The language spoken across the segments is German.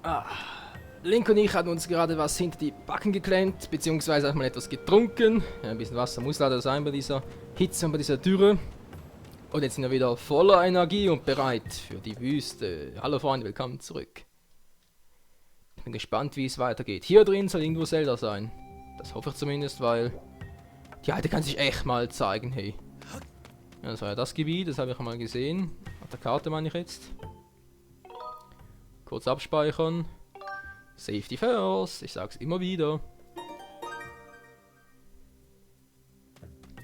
Ah, Link und ich hatten uns gerade was hinter die Backen geklemmt, beziehungsweise haben mal etwas getrunken. Ja, ein bisschen Wasser muss leider sein bei dieser Hitze und bei dieser Dürre. Und jetzt sind wir wieder voller Energie und bereit für die Wüste. Hallo Freunde, willkommen zurück. Ich bin gespannt, wie es weitergeht. Hier drin soll irgendwo Zelda sein. Das hoffe ich zumindest, weil die Alte kann sich echt mal zeigen, hey. Ja, das war ja das Gebiet, das habe ich mal gesehen. Auf der Karte meine ich jetzt. Kurz abspeichern. Safety first, ich sag's immer wieder.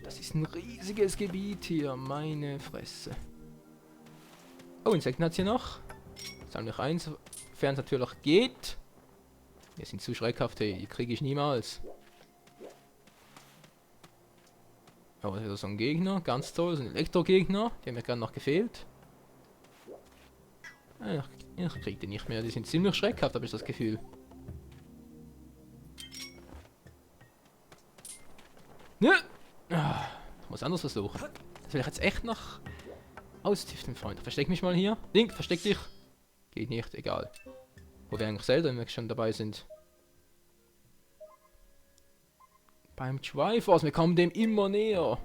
Das ist ein riesiges Gebiet hier, meine Fresse. Oh, Insekten hat's hier noch. Zahlen wir eins, sofern es natürlich geht. Die sind zu schreckhaft, hey, die kriege ich niemals. Oh, das ist wieder so ein Gegner, ganz toll, so ein Elektro-Gegner, die haben mir gerade noch gefehlt. Ich krieg die nicht mehr, die sind ziemlich schreckhaft, habe ich das Gefühl. Ne? Ich muss anders versuchen. Das will ich jetzt echt noch austüften, Freund. Versteck mich mal hier. Link, versteck dich. Geht nicht, egal. Wo wir eigentlich selber, wenn wir schon dabei sind. Beim Triforce, wir kommen dem immer näher.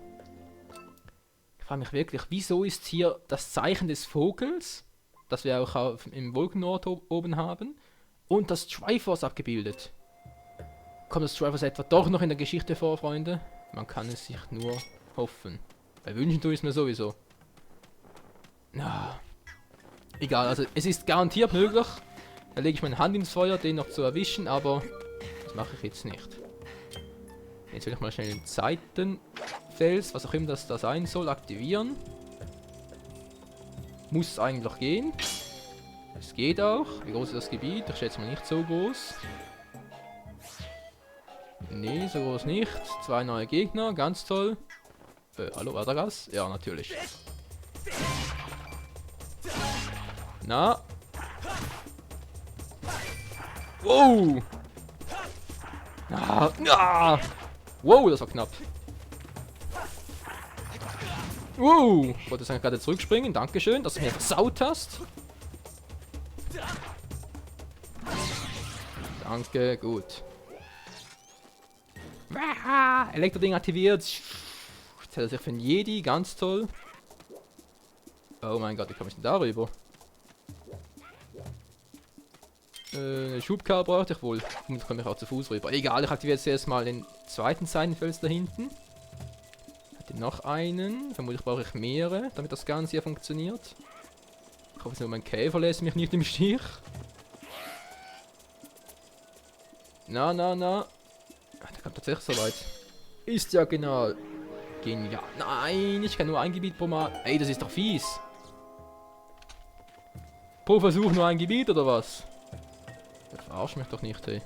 Ich frage mich wirklich, wieso ist hier das Zeichen des Vogels, das wir auch im Wolkenort oben haben, und das Triforce abgebildet? Kommt das Triforce etwa doch noch in der Geschichte vor, Freunde? Man kann es sich nur hoffen. Bei Wünschen tue ich es mir sowieso. Na, egal, also es ist garantiert möglich. Da lege ich meine Hand ins Feuer, den noch zu erwischen, aber das mache ich jetzt nicht. Jetzt will ich mal schnell den Seitenfels, was auch immer das da sein soll, aktivieren. Muss eigentlich gehen. Es geht auch. Wie groß ist das Gebiet? Ich schätze mal nicht so groß. Nee, so groß nicht. 2 neue Gegner, ganz toll. Hallo, war da was? Ja, natürlich. Na? Wow! Ah! Wow, das war knapp. Wow! Ich wollte jetzt gerade zurückspringen. Dankeschön, dass du mir versaut hast. Danke, gut. Elektroding aktiviert. Jetzt hält er sich für einen Jedi, ganz toll. Oh mein Gott, wie komme ich denn darüber? Eine Schubkarre brauchte ich wohl. Damit komme ich auch zu Fuß rüber. Egal, ich aktiviere jetzt erstmal den zweiten Seitenfels da hinten. Hatte noch einen. Vermutlich brauche ich mehrere, damit das Ganze hier funktioniert. Ich hoffe nur, mein Käfer lässt mich nicht im Stich. Na. Der kommt tatsächlich so weit. Ist ja genau. Genial. Nein, ich kann nur ein Gebiet pro Mal. Ey, das ist doch fies. Pro Versuch nur ein Gebiet, oder was? Der verarscht mich doch nicht, hey.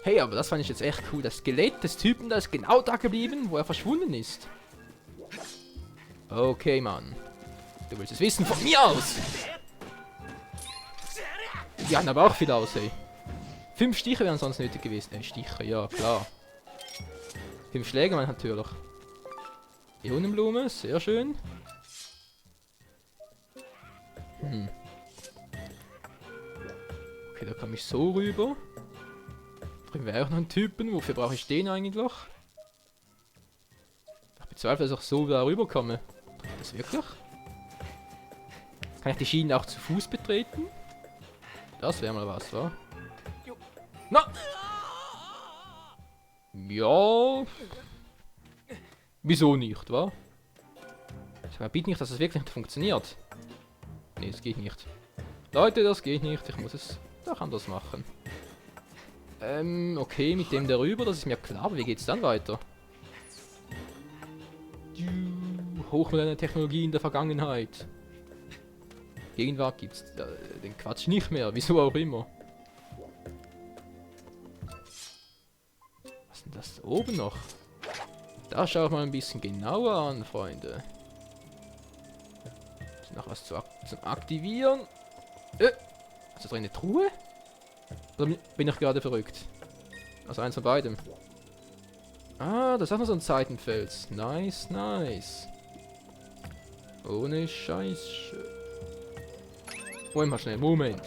Hey, aber das fand ich jetzt echt cool. Das Skelett des Typen, das ist genau da geblieben, wo er verschwunden ist. Okay, Mann. Du willst es wissen von mir aus. Die hatten aber auch viel aus, ey. 5 Stiche wären sonst nötig gewesen. Stiche, ja, klar. 5 Schläge, man natürlich. Ionenblume, sehr schön. Okay, da komme ich so rüber. Drüben wäre auch noch ein Typen. Wofür brauche ich den eigentlich? Ich bezweifle, dass ich so da rüberkomme. Das wirklich? Kann ich die Schienen auch zu Fuß betreten? Das wäre mal was, wa? Na! Ja. Wieso nicht, wa? Ich meine, bitte nicht, dass es wirklich nicht funktioniert. Nee, es geht nicht. Leute, das geht nicht. Ich muss es doch anders machen. Okay, mit dem darüber, das ist mir klar. Aber wie geht's dann weiter? Hochmoderne Technologie in der Vergangenheit. Gegenwart gibt's den Quatsch nicht mehr. Wieso auch immer. Was ist denn das da oben noch? Da schau ich mal ein bisschen genauer an, Freunde. Ist noch was zum Aktivieren? Ist da drin eine Truhe? Oder bin ich gerade verrückt? Also eins von beidem. Ah, das ist auch noch so ein Seitenfels. Nice, nice. Ohne Scheiß. Moment mal schnell, Moment.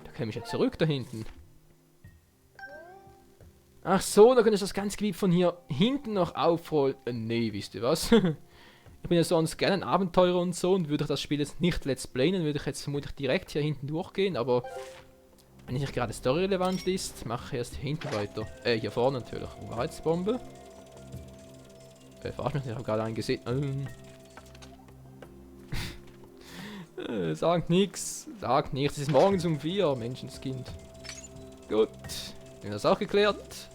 Da käme ich ja zurück da hinten. Ach so, da könnte ich das ganze Gebiet von hier hinten noch aufrollen. Nee, wisst ihr was? Ich bin ja sonst gerne ein Abenteurer und so und würde das Spiel jetzt nicht let's playen, dann würde ich jetzt vermutlich direkt hier hinten durchgehen, aber wenn nicht gerade storyrelevant ist, mache ich erst hier hinten weiter. Hier vorne natürlich. Wahrheitsbombe. Verarsch mich nicht, ich habe gerade einen gesehen. Sagt nichts. Sagt nichts. Es ist morgens um 4, Menschenskind. Gut. Haben wir das auch geklärt.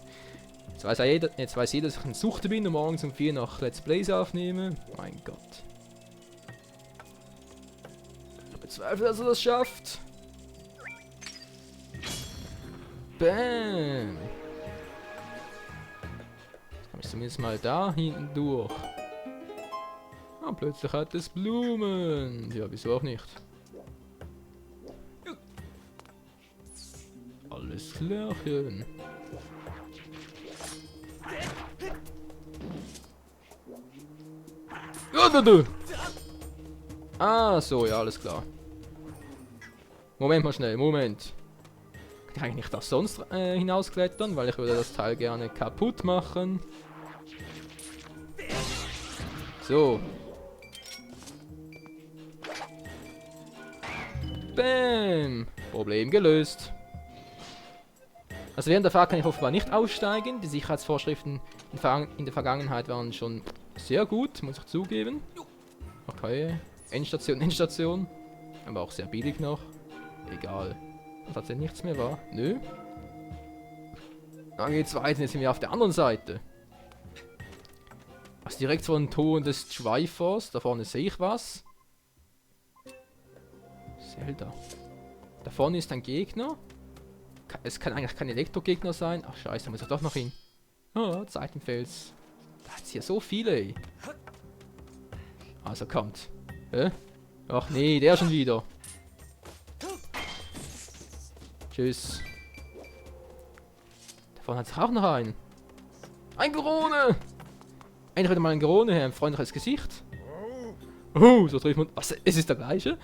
Jetzt weiß jeder, dass ich ein Suchte bin und morgens um 4 noch Let's Plays aufnehme. Mein Gott. Ich bezweifle, dass er das schafft. Bam. Jetzt komme ich zumindest mal da hinten durch. Ah, plötzlich hat es Blumen. Ja, wieso auch nicht. Alles klärchen. Ah, so, ja, alles klar. Moment mal schnell, Moment. Kann ich eigentlich nicht das sonst hinausklettern, weil ich würde das Teil gerne kaputt machen. So. Bam. Problem gelöst. Also während der Fahrt kann ich offenbar nicht aussteigen. Die Sicherheitsvorschriften in der Vergangenheit waren schon sehr gut, muss ich zugeben. Okay. Endstation, Endstation. Aber auch sehr billig noch. Egal. Tatsächlich nichts mehr war. Nö. Dann geht's weiter. Jetzt sind wir auf der anderen Seite. Also direkt vor dem Ton des Schweifers. Da vorne sehe ich was. Zelda. Da vorne ist ein Gegner. Es kann eigentlich kein Elektrogegner sein. Ach scheiße, da muss ich doch noch hin. Ah, Seitenfels. Da hat's hier so viele, ey. Also kommt. Ach nee, der schon wieder. Tschüss. Da vorne hat es auch noch einen. Ein Gorone! Endlich wieder mal ein Gorone her, ein freundliches Gesicht. Oh, so trifft man... Was, es ist der gleiche?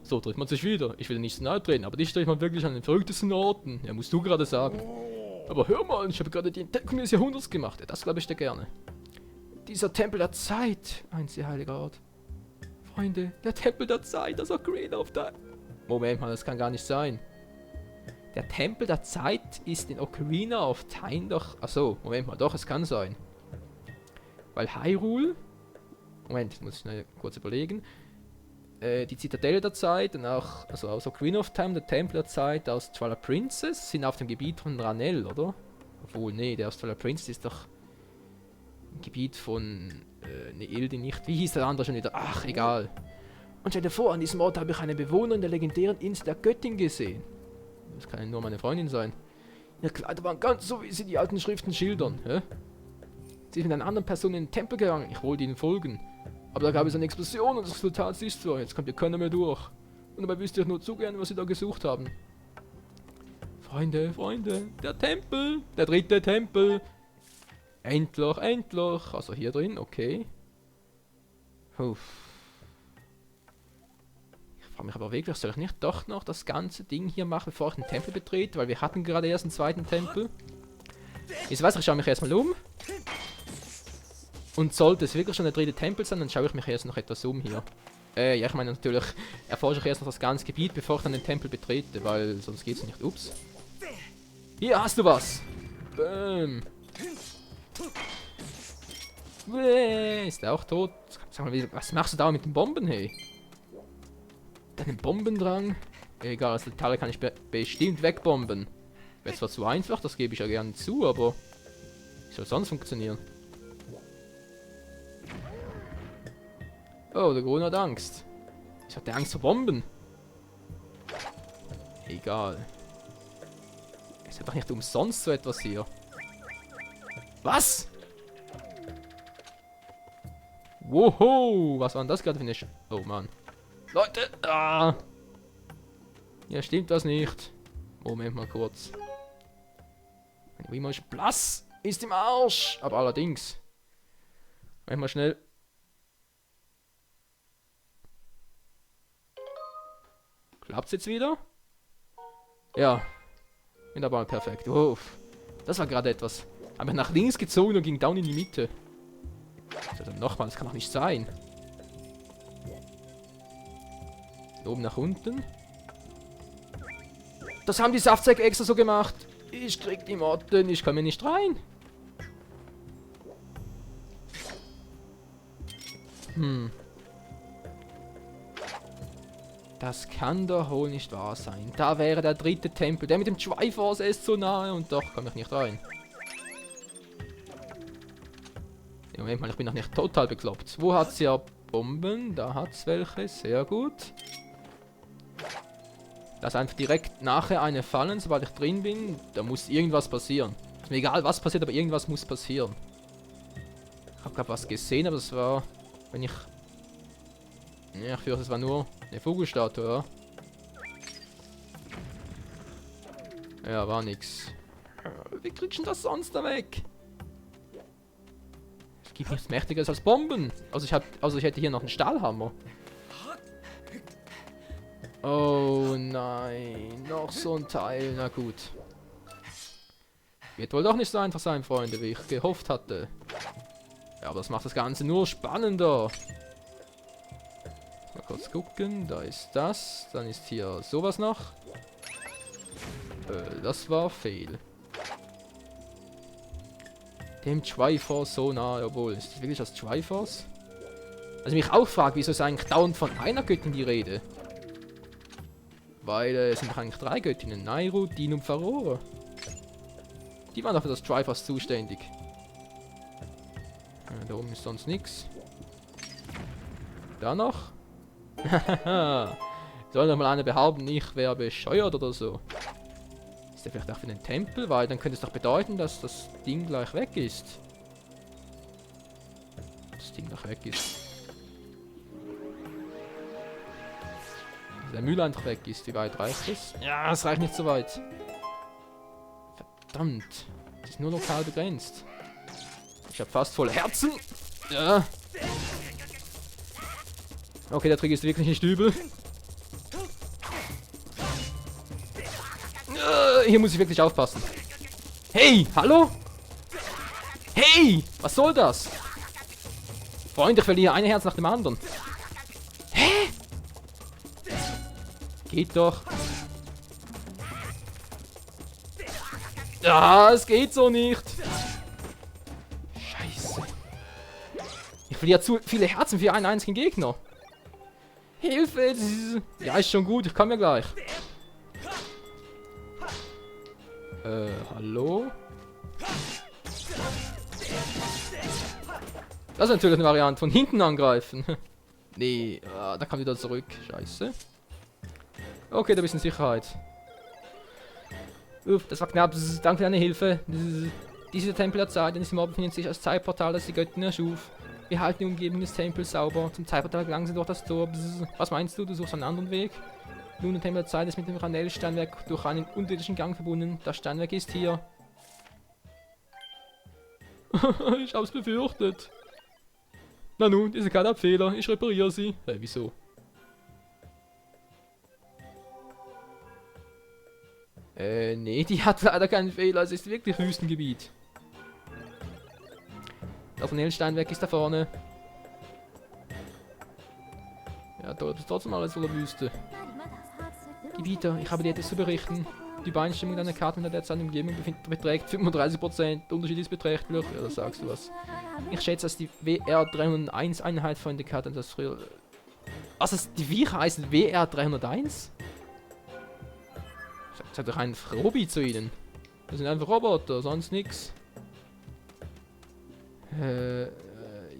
So trifft man sich wieder. Ich will nicht so nahe treten, aber dich trifft man wirklich an den verrücktesten Orten. Ja, musst du gerade sagen. Aber hör mal, ich habe gerade die Entdeckung des Jahrhunderts gemacht. Ja, das glaube ich dir gerne. Dieser Tempel der Zeit. Ein sehr heiliger Ort. Freunde, der Tempel der Zeit, das Ocarina of Time. Moment mal, das kann gar nicht sein. Der Tempel der Zeit ist in Ocarina of Time doch... Achso, Moment mal, doch, es kann sein. Weil Hyrule... Moment, jetzt muss ich schnell kurz überlegen. Die Zitadelle der Zeit und auch... Also aus Ocarina of Time, der Tempel der Zeit aus Twilight Princess sind auf dem Gebiet von Ranel, oder? Obwohl, nee, der aus Twilight Princess ist doch... Im Gebiet von... ne, Ildi nicht. Wie hieß der andere schon wieder? Ach, egal. Und stell dir vor, an diesem Ort habe ich eine Bewohnerin der legendären Insel der Göttin gesehen. Das kann ja nur meine Freundin sein. Ihre Kleider waren ganz so, wie sie die alten Schriften schildern. Hä? Sie ist mit einer anderen Person in den Tempel gegangen. Ich wollte ihnen folgen. Aber da gab es eine Explosion und das Resultat siehst du. Jetzt kommt ihr keiner mehr durch. Und dabei wüsste ich nur zu gern, was sie da gesucht haben. Freunde, Freunde. Der Tempel. Der dritte Tempel. Endlich, endlich. Also hier drin, okay. Uff. Ich frage mich aber wirklich, soll ich nicht doch noch das ganze Ding hier machen, bevor ich den Tempel betrete? Weil wir hatten gerade erst einen zweiten Tempel. Jetzt weiß ich schaue mich erstmal um. Und sollte es wirklich schon der dritte Tempel sein, dann schaue ich mich erst noch etwas um hier. Ja, ich meine natürlich, erforsche ich erst noch das ganze Gebiet, bevor ich dann den Tempel betrete, weil sonst geht's nicht. Ups. Hier hast du was. Bäm. Ist der auch tot? Sag mal, was machst du da mit den Bomben, hey? Deinen Bombendrang? Egal, also die Teile kann ich bestimmt wegbomben. Wäre zwar zu einfach, das gebe ich ja gerne zu, aber wie soll es sonst funktionieren? Oh, der Grune hat Angst. Ich hatte Angst vor Bomben. Egal. Es ist doch nicht umsonst so etwas hier. Was? Woho, was war denn das gerade für eine Oh Mann. Leute, ja, stimmt das nicht. Moment mal kurz. Wie mal blass. ist im Arsch. Aber allerdings. Mach mal schnell. Klappt's jetzt wieder? Ja. Wunderbar, perfekt. Uff. Das war gerade etwas. Aber nach links gezogen und ging down in die Mitte. Also nochmal, das kann doch nicht sein. Oben nach unten. Das haben die Saftsäcke extra so gemacht. Ich krieg die Motten, ich kann mir nicht rein. Das kann doch wohl nicht wahr sein. Da wäre der dritte Tempel. Der mit dem Triforce ist so nahe und doch komme ich nicht rein. Ja, Moment mal, ich bin noch nicht total bekloppt. Wo hat's ja Bomben? Da hat's welche. Sehr gut. Lass einfach direkt nachher eine fallen, sobald ich drin bin. Da muss irgendwas passieren. Ist mir egal, was passiert, aber irgendwas muss passieren. Ich habe gerade was gesehen, aber das war, wenn ich... Ja, ich fürchte, es war nur eine Vogelstatue, ja? Ja, war nix. Wie kriegst du das sonst da weg? Es gibt nichts Mächtigeres als Bomben. Also ich hätte hier noch einen Stahlhammer. Oh nein, noch so ein Teil. Na gut. Wird wohl doch nicht so einfach sein, Freunde, wie ich gehofft hatte. Ja, aber das macht das Ganze nur spannender. Mal kurz gucken. Da ist das. Dann ist hier sowas noch. Das war Fail. Dem Triforce so nah, jawohl. Ist das wirklich das Triforce? Also mich auch fragt, wieso ist eigentlich dauernd von einer Göttin die Rede? Weil es sind doch eigentlich 3 Göttinnen. Nairu, Din und Farora. Die waren doch für das Triforce zuständig. Da oben ist sonst nichts. Da noch? Hahaha. Soll doch mal einer behaupten, ich wäre bescheuert oder so. Ist der vielleicht auch für den Tempel? Weil dann könnte es doch bedeuten, dass das Ding gleich weg ist. Das Ding gleich weg ist. Der Müll einfach weg ist. Wie weit reicht es? Ja, es reicht nicht so weit. Verdammt. Das ist nur lokal begrenzt. Ich habe fast voll Herzen. Ja. Okay, der Trick ist wirklich nicht übel. Hier muss ich wirklich aufpassen. Hey, hallo? Hey, was soll das? Freunde, ich verliere ein Herz nach dem anderen. Hä? Geht doch. Ja, es geht so nicht. Scheiße. Ich verliere zu viele Herzen für einen einzigen Gegner. Hilfe! Ja, ist schon gut, ich komme ja gleich. Hallo? Das ist natürlich eine Variante von hinten angreifen. Nee, da kam wieder zurück. Scheiße. Okay, da bist du in Sicherheit. Uff, das war knapp. Danke für deine Hilfe. Dieser Tempel der Zeit, in diesem Ort befindet sich als Zeitportal, das die Göttin erschuf. Wir halten die Umgebung des Tempels sauber. Zum Zeitportal gelangen sie durch das Tor. Was meinst du? Du suchst einen anderen Weg? Nun, der Tempel der Zeit ist mit dem Ranell-Steinwerk durch einen unterirdischen Gang verbunden. Das Steinwerk ist hier. Ich hab's befürchtet. Na nun, diese Karte hat Fehler. Ich repariere sie. Wieso? Nee, die hat leider keinen Fehler. Es ist wirklich Wüstengebiet. Das Ranell-Steinwerk ist da vorne. Ja, dort ist trotzdem alles voller Wüste. Gebieter, ich habe dir etwas zu berichten. Die Übereinstimmung deiner Karte mit der derzeitigen Umgebung beträgt 35%. Der Unterschied ist beträchtlich. Ja, da sagst du was. Ich schätze, dass die WR301 Einheit von der Karte das früher... Was, die Viecher heißen WR301? Sagt doch ein Robi zu ihnen. Das sind einfach Roboter, sonst nix.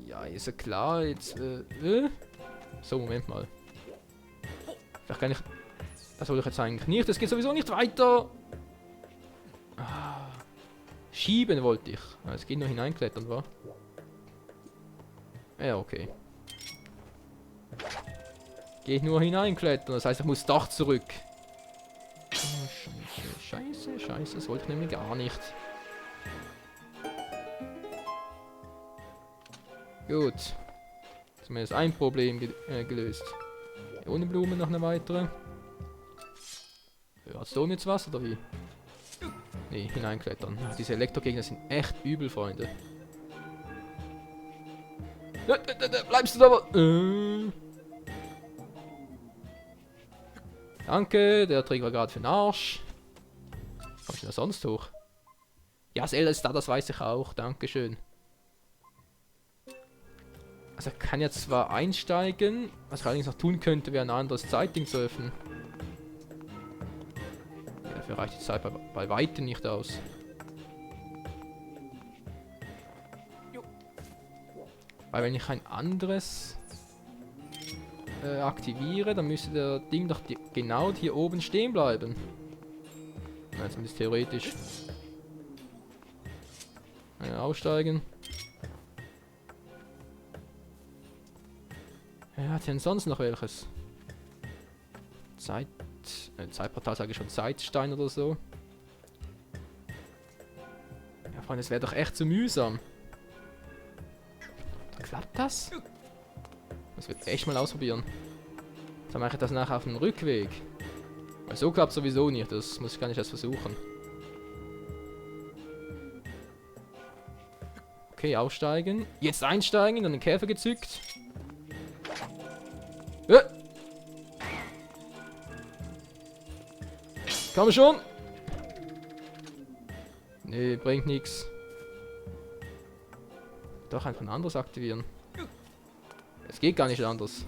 Ja, ist ja klar, jetzt, So, Moment mal. Vielleicht kann ich... Das wollte ich jetzt eigentlich nicht, das geht sowieso nicht weiter. Schieben wollte ich. Es geht nur hineinklettern, wa? Ja, okay. Geht nur hineinklettern, das heißt, ich muss doch zurück. Scheiße, das wollte ich nämlich gar nicht. Gut. Zumindest ein Problem gelöst. Ohne Blumen noch eine weitere. Ja, hast du jetzt was oder wie? Nee, hineinklettern. Diese Elektrogegner sind echt übel, Freunde. Bleibst du da? Danke, der Trick war gerade für den Arsch. Komm ich denn da sonst hoch? Ja, Zelda ist da, das weiß ich auch. Dankeschön. Also ich kann jetzt zwar einsteigen, was ich allerdings noch tun könnte, wäre ein anderes Zeitding zu öffnen. Ja, dafür reicht die Zeit bei weitem nicht aus. Weil wenn ich ein anderes aktiviere, dann müsste der Ding doch genau hier oben stehen bleiben. Ja, zumindest theoretisch. Ja, aussteigen. Ja, hat denn sonst noch welches? Zeitportal sage ich schon, Zeitstein oder so. Ja, Freunde, es wäre doch echt zu mühsam. Klappt das? Das wird echt mal ausprobieren. Dann mache ich das nachher auf dem Rückweg. Weil so klappt sowieso nicht, das muss ich gar nicht erst versuchen. Okay, aussteigen. Jetzt einsteigen, dann den Käfer gezückt. Komm schon! Nee, bringt nichts. Doch einfach ein anderes aktivieren. Es geht gar nicht anders.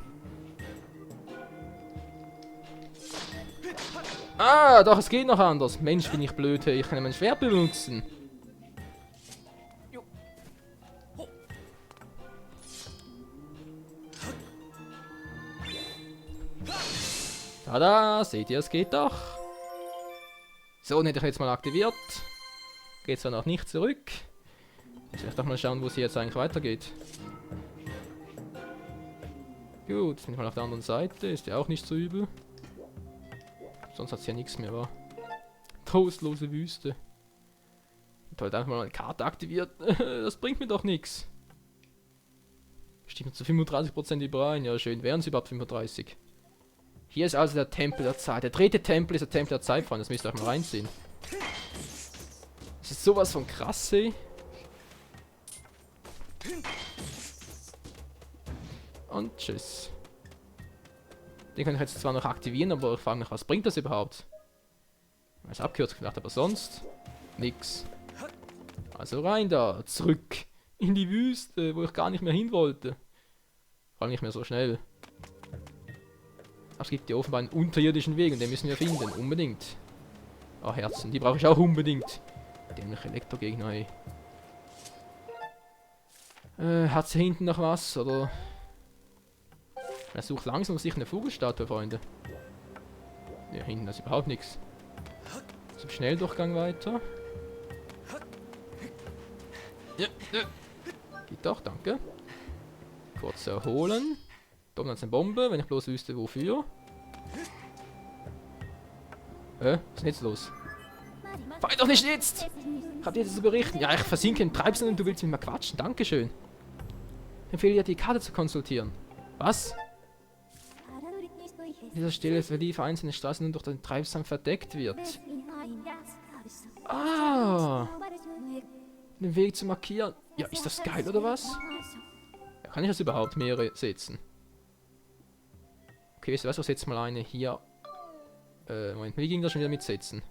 Ah, doch, es geht noch anders. Mensch, bin ich blöd, hey. Ich kann ja mein Schwert benutzen. Tada, seht ihr, es geht doch. So, den hätte ich jetzt mal aktiviert. Geht zwar noch nicht zurück. Jetzt will ich doch mal schauen, wo es jetzt eigentlich weitergeht. Gut, sind wir mal auf der anderen Seite. Ist ja auch nicht so übel. Sonst hat es ja nichts mehr, war. Trostlose Wüste. Ich habe einfach mal eine Karte aktiviert. Das bringt mir doch nichts. Bestimmt zu 35% überein. Ja, schön. Wären es überhaupt 35? Hier ist also der Tempel der Zeit. Der dritte Tempel ist der Tempel der Zeit, Freunde. Das müsst ihr euch mal reinziehen. Das ist sowas von krass, ey. Und tschüss. Den kann ich jetzt zwar noch aktivieren, aber ich frage mich, was bringt das überhaupt? Als abkürzt gedacht, aber sonst nix. Also rein da, zurück in die Wüste, wo ich gar nicht mehr hin wollte. Vor allem nicht mehr so schnell. Aber es gibt ja offenbar einen unterirdischen Weg und den müssen wir finden, unbedingt. Oh, Herzen, die brauche ich auch unbedingt. Dämliche Elektrogegner, ey. Hat sie hinten noch was, oder? Er sucht langsam sich eine Vogelstatue, Freunde. Ja, hinten ist überhaupt nichts. Zum Schnelldurchgang weiter. Ja, ja. Geht doch, danke. Kurz erholen. Da oben ist eine Bombe, wenn ich bloß wüsste, wofür. Was ist denn jetzt los? Fahr doch nicht jetzt! Ich hab dir das zu berichten. Ja, ich versinke im Treibsand und du willst mit mir quatschen. Dankeschön. Ich empfehle dir, die Karte zu konsultieren. Was? An dieser Stelle verlief einzelne Straßen, nur durch den Treibsand verdeckt wird. Ah! Den Weg zu markieren. Ja, ist das geil, oder was? Ja, kann ich das überhaupt mehrere setzen? Okay, weißt du was, jetzt mal eine hier. Moment, wie ging das schon wieder mit setzen?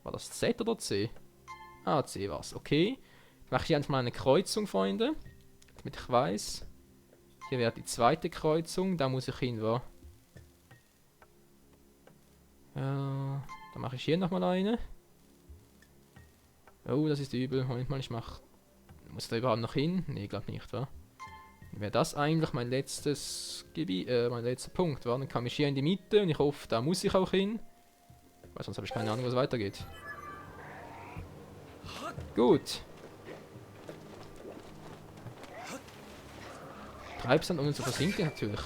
War das Z oder C? Ah, C war's. Okay. Mache ich hier einfach mal eine Kreuzung, Freunde. Damit ich weiß. Hier wäre die zweite Kreuzung. Da muss ich hin, wa? Dann mache ich hier nochmal eine. Oh, das ist übel. Moment mal, ich mache... Muss da überhaupt noch hin? Ne, glaube nicht, wa? Wäre das eigentlich mein letztes Gebiet, mein letzter Punkt, wa? Dann kam ich hier in die Mitte und ich hoffe, da muss ich auch hin. Weil sonst habe ich keine Ahnung, was weitergeht. Gut. Treibsand, ohne zu versinken, natürlich.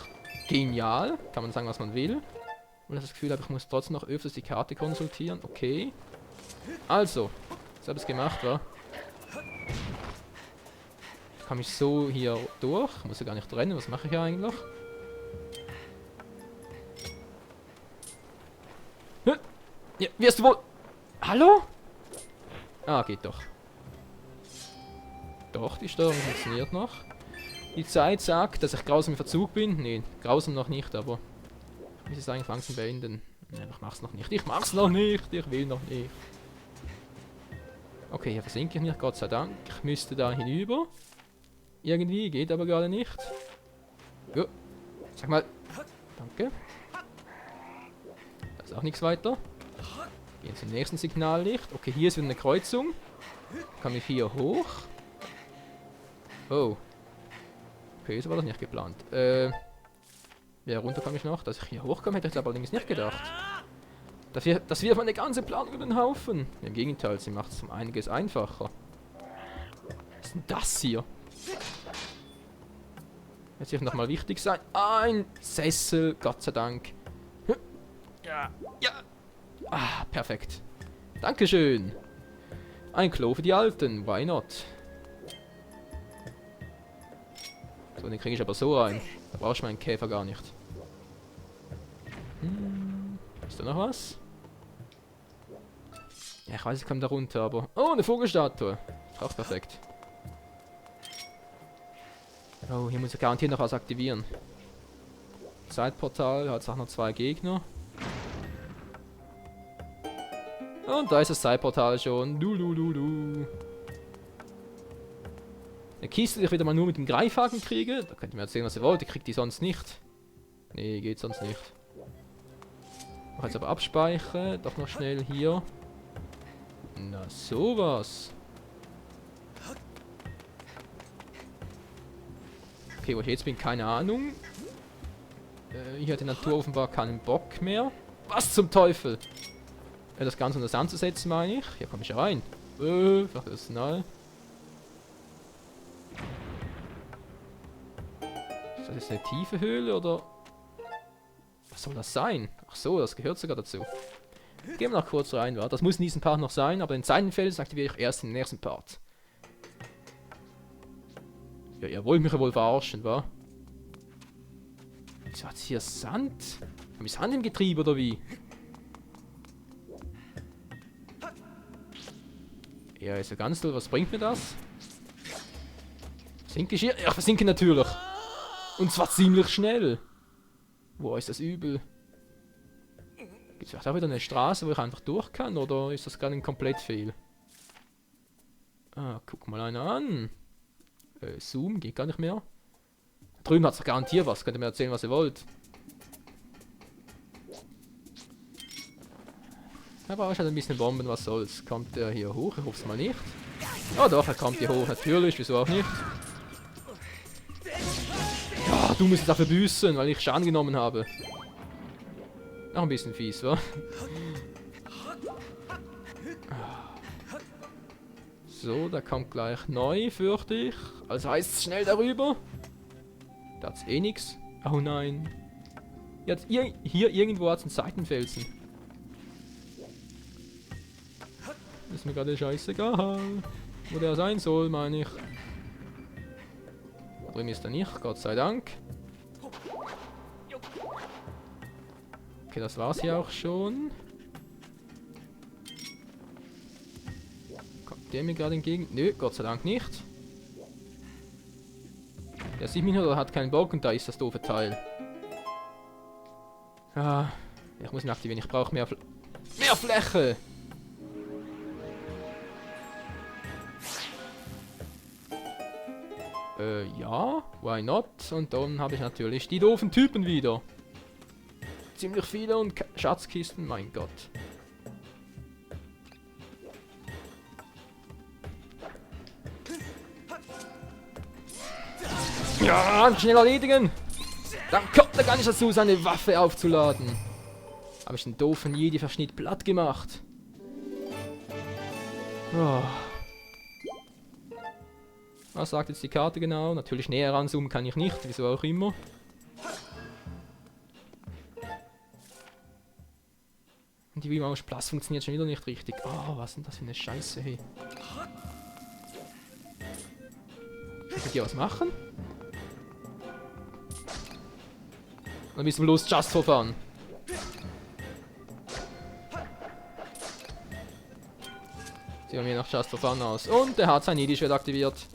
Genial. Kann man sagen, was man will. Und das Gefühl habe, ich muss trotzdem noch öfters die Karte konsultieren. Okay. Also. Jetzt habe ich es gemacht, wa? Kann ich so hier durch? Muss ja gar nicht rennen. Was mache ich hier eigentlich? Ja, wirst du wohl... Hallo? Ah, geht doch. Doch, die Steuerung funktioniert noch. Die Zeit sagt, dass ich grausam im Verzug bin. Nee, grausam noch nicht, aber... Ich muss es eigentlich langsam beenden. Nein, ich mach's noch nicht. Ich mach's noch nicht. Ich will noch nicht. Okay, hier versinke ich nicht, Gott sei Dank. Ich müsste da hinüber. Irgendwie, geht aber gerade nicht. Jo. Sag mal. Danke. Da ist auch nichts weiter. Gehen zum nächsten Signallicht. Okay, hier ist wieder eine Kreuzung. Kann ich hier hoch? Oh. Okay, so war das nicht geplant. Ja, runter kann ich noch. Dass ich hier hochkomme, hätte ich aber allerdings nicht gedacht. Das wirft meine ganze Planung über den Haufen. Im Gegenteil, sie macht es um einiges einfacher. Was ist denn das hier? Wird sicher nochmal wichtig sein. Ein Sessel, Gott sei Dank. Ja, ja. Ah, perfekt. Dankeschön. Ein Klo für die Alten, why not? So, den kriege ich aber so rein. Da brauchst du meinen Käfer gar nicht. Ist da noch was? Ja, ich weiß, ich komme da runter, aber... Oh, eine Vogelstatue. Ist auch perfekt. Oh, hier muss ich garantiert noch was aktivieren. Zeitportal, hat auch noch 2 Gegner. Und da ist das Zeitportal schon. Eine Kiste, die ich wieder mal nur mit dem Greifhaken kriege. Da könnt ihr mir erzählen, was ihr wollt. Ich krieg die sonst nicht. Nee, geht sonst nicht. Mach jetzt aber abspeichern. Doch noch schnell hier. Na, sowas. Okay, wo ich jetzt bin, keine Ahnung. Hier hat die Natur offenbar keinen Bock mehr. Was zum Teufel? Das Ganze unter Sand zu setzen, meine ich. Hier komme ich rein. Vielleicht ist es neu. Ist das jetzt eine tiefe Höhle oder... Was soll das sein? Ach so, das gehört sogar dazu. Gehen wir noch kurz rein, wa? Das muss in diesem Part noch sein, aber den Seitenfels aktiviere ich erst im nächsten Part. Ja, ihr wollt mich ja wohl verarschen, wa? Wieso hat hier Sand? Haben wir Sand im Getriebe oder wie? Ja, ist ja ganz toll. Was bringt mir das? Versinke ich hier? Ja, versinke natürlich. Und zwar ziemlich schnell. Wo ist das übel? Gibt es vielleicht auch wieder eine Straße, wo ich einfach durch kann? Oder ist das gerade ein Komplettfehl? Ah, guck mal einer an. Zoom, geht gar nicht mehr. Da drüben hat es garantiert was. Könnt ihr mir erzählen, was ihr wollt. Er braucht halt ein bisschen Bomben, was soll's. Kommt der hier hoch? Ich hoffe es mal nicht. Oh doch, er kommt hier hoch. Natürlich, wieso auch nicht. Ja, du musst dafür büßen, weil ich Schaden genommen habe. Noch ein bisschen fies, wa? So, da kommt gleich neu, fürchte ich. Also heißt es schnell darüber. Da hat's eh nix. Oh nein. Jetzt hier irgendwo hat's einen Seitenfelsen. Ist mir gerade scheißegal. Wo der sein soll, meine ich. Da drüben ist er nicht, Gott sei Dank. Okay, das war's hier auch schon. Kommt der mir gerade entgegen? Nö, Gott sei Dank nicht. Der sieht mich nur, oder hat keinen Bock und da ist das doofe Teil. Ah, ich muss ihn aktivieren, ich brauche mehr Fläche! Ja, why not? Und dann habe ich natürlich die doofen Typen wieder. Ziemlich viele und Schatzkisten, mein Gott. Ja, schnell erledigen! Dann kommt er gar nicht dazu, seine Waffe aufzuladen. Habe ich den doofen Jedi-Verschnitt platt gemacht. Oh. Was sagt jetzt die Karte genau? Natürlich näher ranzoomen kann ich nicht, wieso auch immer. Und die V-Mouse Plus funktioniert schon wieder nicht richtig. Oh, was ist denn das für eine Scheiße, hey. Könnt ihr was machen? Dann bist du bloß just for fun. Sieht mir nach just for fun aus. Und der hat sein Nidhi-Schwert aktiviert.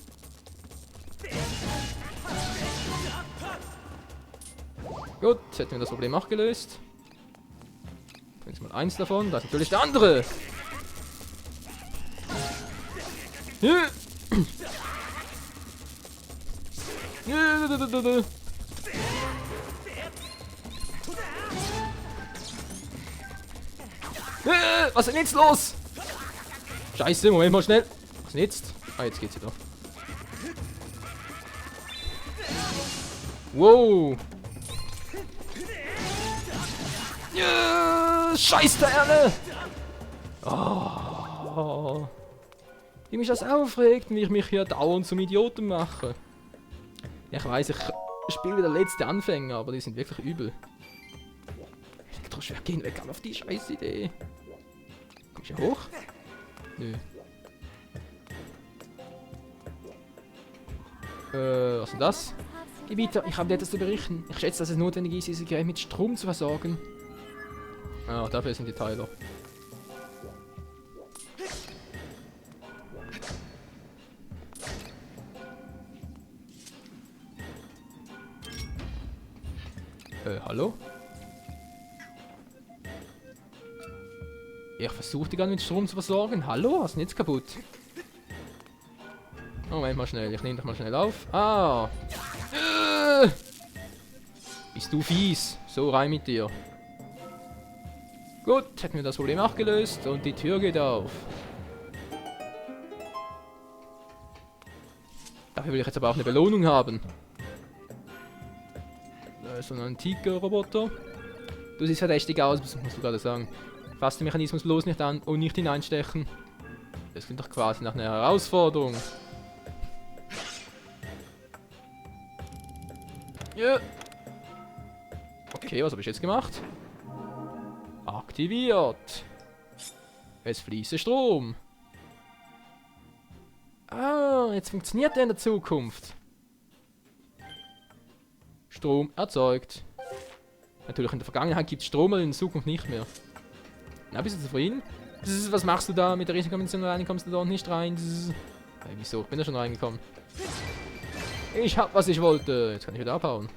Gut, jetzt hätten wir das Problem auch gelöst. Jetzt mal eins davon, das ist natürlich der andere. Ja. Was ist denn jetzt los? Scheiße, Moment mal schnell. Was ist denn jetzt? Ah, jetzt geht's wieder. Wow. Ja, scheiß der Erde. Oh. Wie mich das aufregt, wie ich mich hier dauernd zum Idioten mache. Ja, ich weiß, ich spiele wieder letzte Anfänger, aber die sind wirklich übel. Elektroschwert gehen weg, auf die scheiß Idee. Komm ich hier hoch? Nö. Was ist denn das? Gebieter, ich habe dir etwas zu berichten. Ich schätze, dass es notwendig ist, diese Gerät mit Strom zu versorgen. Ah, dafür sind die Teile. Hallo? Ich versuche die ganze mit Strom zu versorgen. Hallo? Was ist denn jetzt kaputt? Moment mal schnell, ich nehme dich mal schnell auf. Ah! Bist du fies? So rein mit dir. Gut, hätten wir das Problem auch gelöst und die Tür geht auf. Dafür will ich jetzt aber auch eine Belohnung haben. So ein antiker Roboter. Du siehst verdächtig aus, was musst du gerade sagen. Fass den Mechanismus bloß nicht an und nicht hineinstechen. Das klingt doch quasi nach einer Herausforderung. Ja. Okay, was habe ich jetzt gemacht? Aktiviert. Es fließt Strom. Ah, jetzt funktioniert er in der Zukunft. Strom erzeugt. Natürlich in der Vergangenheit gibt es Strom, aber in der Zukunft nicht mehr. Na, bist du zufrieden? Was machst du da mit der Riesenkombination rein? Kommst du da nicht rein? Hey, wieso? Ich bin da schon reingekommen. Ich hab, was ich wollte. Jetzt kann ich wieder abhauen.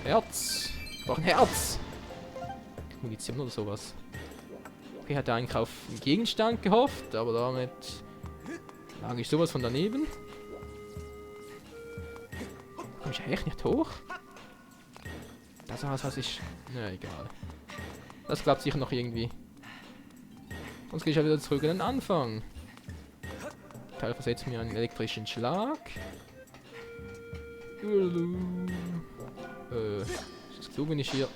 Herz. Ich brauche ein Herz. Munition oder sowas. Okay, hatte eigentlich auf einen Gegenstand gehofft, aber damit lag ich sowas von daneben. Komm ich echt nicht hoch? Das war was ich... Na, egal. Das klappt sicher noch irgendwie. Sonst gehe ich ja wieder zurück in den Anfang. Die Teil versetzt mir einen elektrischen Schlag. Ist das klug, wenn ich hier...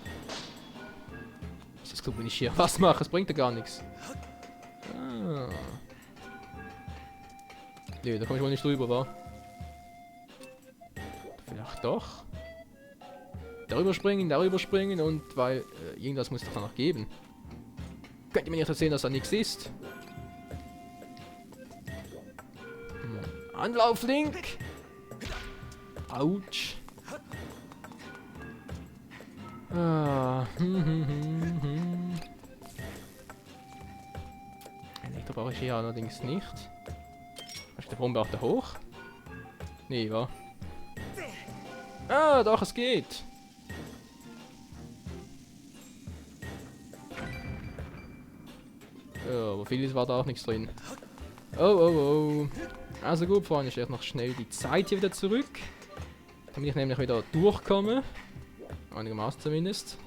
Ist das klug, wenn ich hier was mache? Es bringt ja gar nichts. Ah. Nee, da komme ich wohl nicht drüber, wa? Vielleicht doch. Darüber springen und weil irgendwas muss es doch noch geben. Könnt ihr mir nicht erzählen, dass da nichts ist? Anlauflink! Autsch! Ah. Elektro brauche ich hier allerdings nicht. Der Bombe auch da hoch? Nee, wa? Ah, doch, es geht! Ja, aber vieles war da auch nichts drin. Oh, oh, oh. Also gut, Freunde, ich stelle noch schnell die Zeit hier wieder zurück. Damit ich nämlich wieder durchkomme. Einigermaßen zumindest.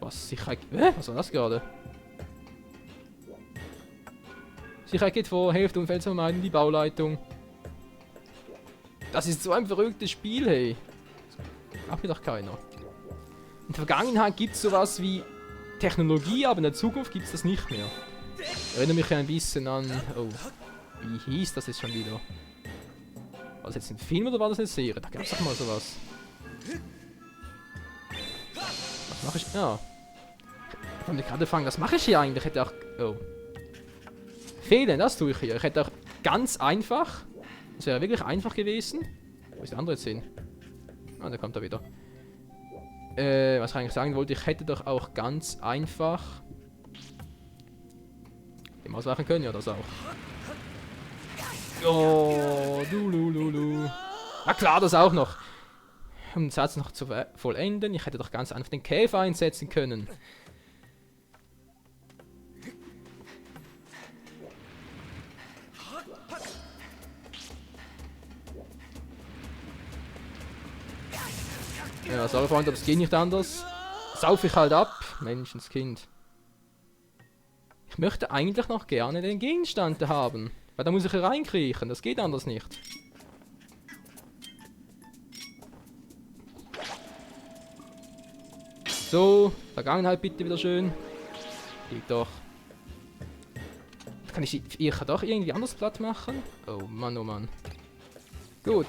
Was? Sicherheit... was war das gerade? Sicherheit geht vor, Hälfte Unfälle zu vermeiden, die Bauleitung. Das ist so ein verrücktes Spiel, hey. Das glaubt mir doch keiner. In der Vergangenheit gibt es sowas wie Technologie, aber in der Zukunft gibt es das nicht mehr. Ich erinnere mich ein bisschen an... Oh, wie hieß das jetzt schon wieder? War das jetzt ein Film oder war das eine Serie? Da gab es doch mal sowas. Was mache ich? Ja. Ich wollte gerade fragen, was mache ich hier eigentlich? Ich hätte auch... Oh. Fehlen, das tue ich hier. Ich hätte auch ganz einfach Das wäre wirklich einfach gewesen. Wo ist der andere jetzt hin? Ah, da kommt er wieder. Was ich eigentlich sagen wollte, ich hätte doch auch ganz einfach dem ausweichen können, ja, das auch. Oh, du. Na klar, das auch noch. Um den Satz noch zu vollenden, ich hätte doch ganz einfach den Käfer einsetzen können. Ja, sorry Freunde, aber es geht nicht anders. Sauf ich halt ab. Menschenskind. Ich möchte eigentlich noch gerne den Gegenstand haben. Weil da muss ich reinkriechen, das geht anders nicht. So, Vergangenheit bitte wieder schön. Geht doch. Kann ich doch irgendwie anders platt machen? Oh Mann, oh Mann. Gut.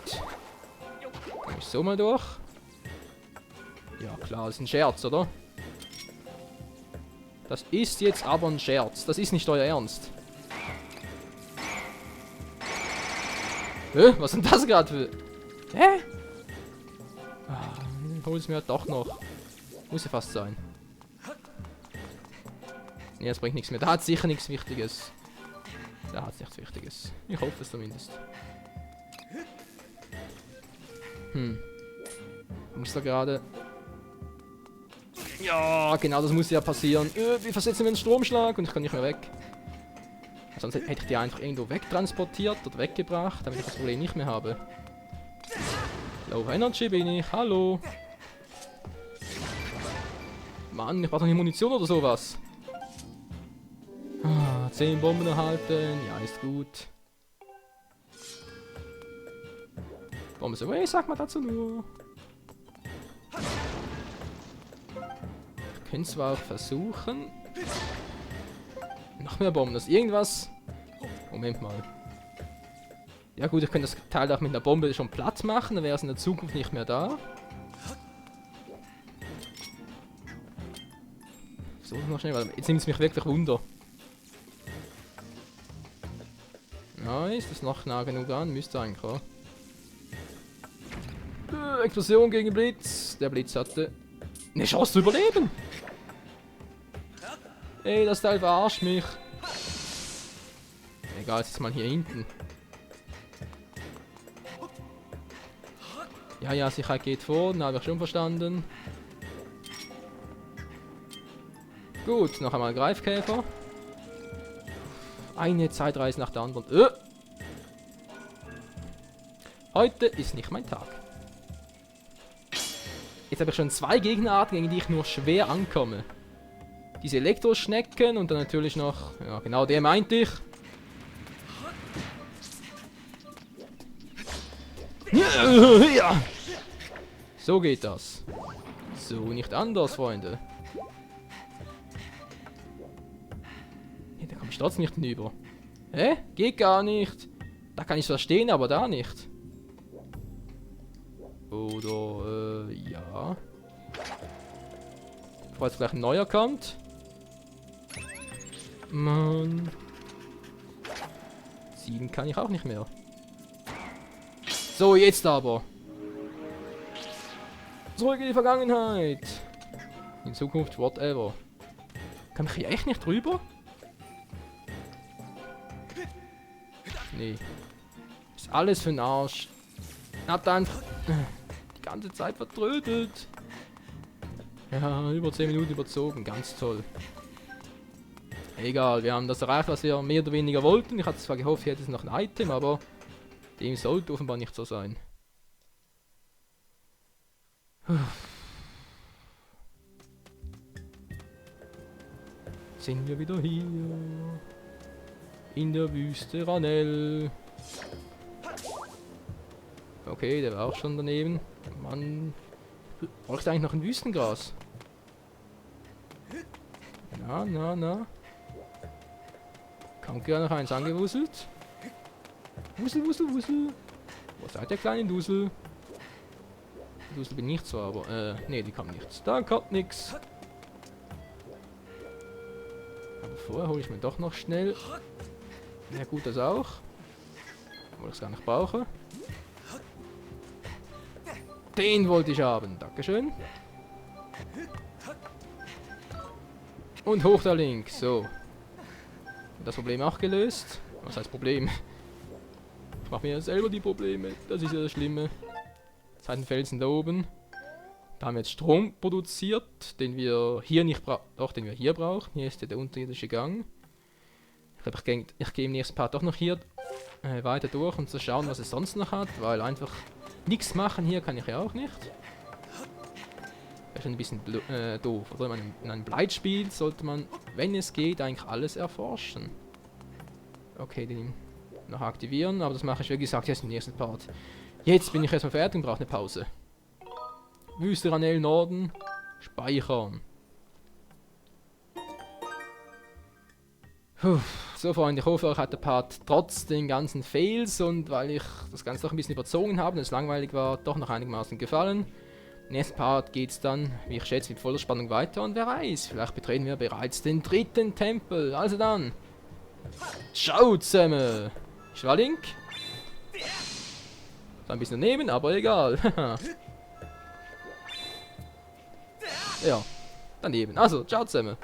Komm ich so mal durch. Ja klar, das ist ein Scherz, oder? Das ist jetzt aber ein Scherz. Das ist nicht euer Ernst. Was sind das gerade für... Hä? Ah, hol es mir doch noch. Muss ja fast sein. Nee, das bringt nichts mehr. Da hat sicher nichts Wichtiges. Da hat nichts Wichtiges. Ich hoffe es zumindest. Muss da gerade... Ja, genau, das muss ja passieren. Wir versetzen einen Stromschlag und ich kann nicht mehr weg. Sonst hätte ich die einfach irgendwo wegtransportiert oder weggebracht, damit ich das Problem nicht mehr habe. Low Energy bin ich, hallo. Mann, ich brauche noch eine Munition oder sowas. 10 Bomben erhalten, ja, ist gut. Bomben so, hey, sag mal dazu nur. Wir können zwar auch versuchen. Noch mehr Bomben, das ist irgendwas. Moment mal. Ja gut, ich könnte das Teil auch mit einer Bombe schon platt machen, dann wäre es in der Zukunft nicht mehr da. So, noch schnell, weil jetzt nimmt es mich wirklich Wunder. Nice, das ist noch nah genug an, müsste eigentlich auch. Explosion gegen Blitz. Der Blitz hatte eine Chance zu überleben. Ey, das Teil verarscht mich. Egal, jetzt ist mal hier hinten. Ja, Sicherheit geht vor, den habe ich schon verstanden. Gut, noch einmal Greifkäfer. Eine Zeitreise nach der anderen. Heute ist nicht mein Tag. Jetzt habe ich schon 2 Gegnerarten, gegen die ich nur schwer ankomme. Diese Elektroschnecken und dann natürlich noch... Ja, genau der meinte ich. Ja. So geht das. So, nicht anders, Freunde. Nee, da komme ich trotzdem nicht hinüber. Hä? Geht gar nicht. Da kann ich verstehen, aber da nicht. Oder, ja. Bevor jetzt gleich ein neuer kommt. Mann. 7 kann ich auch nicht mehr. So, jetzt aber. Zurück in die Vergangenheit. In Zukunft, whatever. Kann ich hier echt nicht drüber? Nee. Ist alles für den Arsch. Hat einfach die ganze Zeit vertrödelt. Ja, über 10 Minuten überzogen. Ganz toll. Egal, wir haben das erreicht, was wir mehr oder weniger wollten. Ich hatte zwar gehofft, ich hätte noch ein Item, aber dem sollte offenbar nicht so sein. Sind wir wieder hier in der Wüste Ranel. Okay, der war auch schon daneben. Mann, braucht eigentlich noch ein Wüstengras? Na. Kommt gerade noch eins angewuselt. Wusel. Wo seid ihr, kleine Dusel? Dusel bin ich zwar, aber, nee, die kommt nichts. Da kommt nichts. Aber vorher hole ich mir doch noch schnell. Ja gut, das auch. Obwohl ich es gar nicht brauche. Den wollte ich haben. Dankeschön. Und hoch da links. So. Das Problem auch gelöst. Was heißt Problem? Ich mache mir ja selber die Probleme. Das ist ja das Schlimme. Jetzt hat ein Felsen da oben. Da haben wir jetzt Strom produziert, den wir hier nicht brauchen. Doch, den wir hier brauchen. Hier ist ja der unterirdische Gang. Ich glaube, ich gehe im nächsten Part doch noch hier weiter durch, um zu schauen, was es sonst noch hat. Weil einfach nichts machen hier kann ich ja auch nicht. Das ist schon ein bisschen doof. Also wenn man in einem Blight spielt, sollte man, wenn es geht, eigentlich alles erforschen. Okay, den noch aktivieren, aber das mache ich wie gesagt jetzt im nächsten Part. Jetzt bin ich erstmal fertig und brauche eine Pause. Wüste Ranel Norden. Speichern. Puh. So Freunde, ich hoffe euch hat der Part trotz den ganzen Fails und weil ich das Ganze doch ein bisschen überzogen habe und es langweilig war, doch noch einigermaßen gefallen. Im nächsten Part geht es dann, wie ich schätze, mit voller Spannung weiter und wer weiß, vielleicht betreten wir bereits den 3. Tempel. Also dann. Ciao zusammen. Ich war Link. Ein bisschen daneben, aber egal. Ja, daneben. Also, ciao zusammen.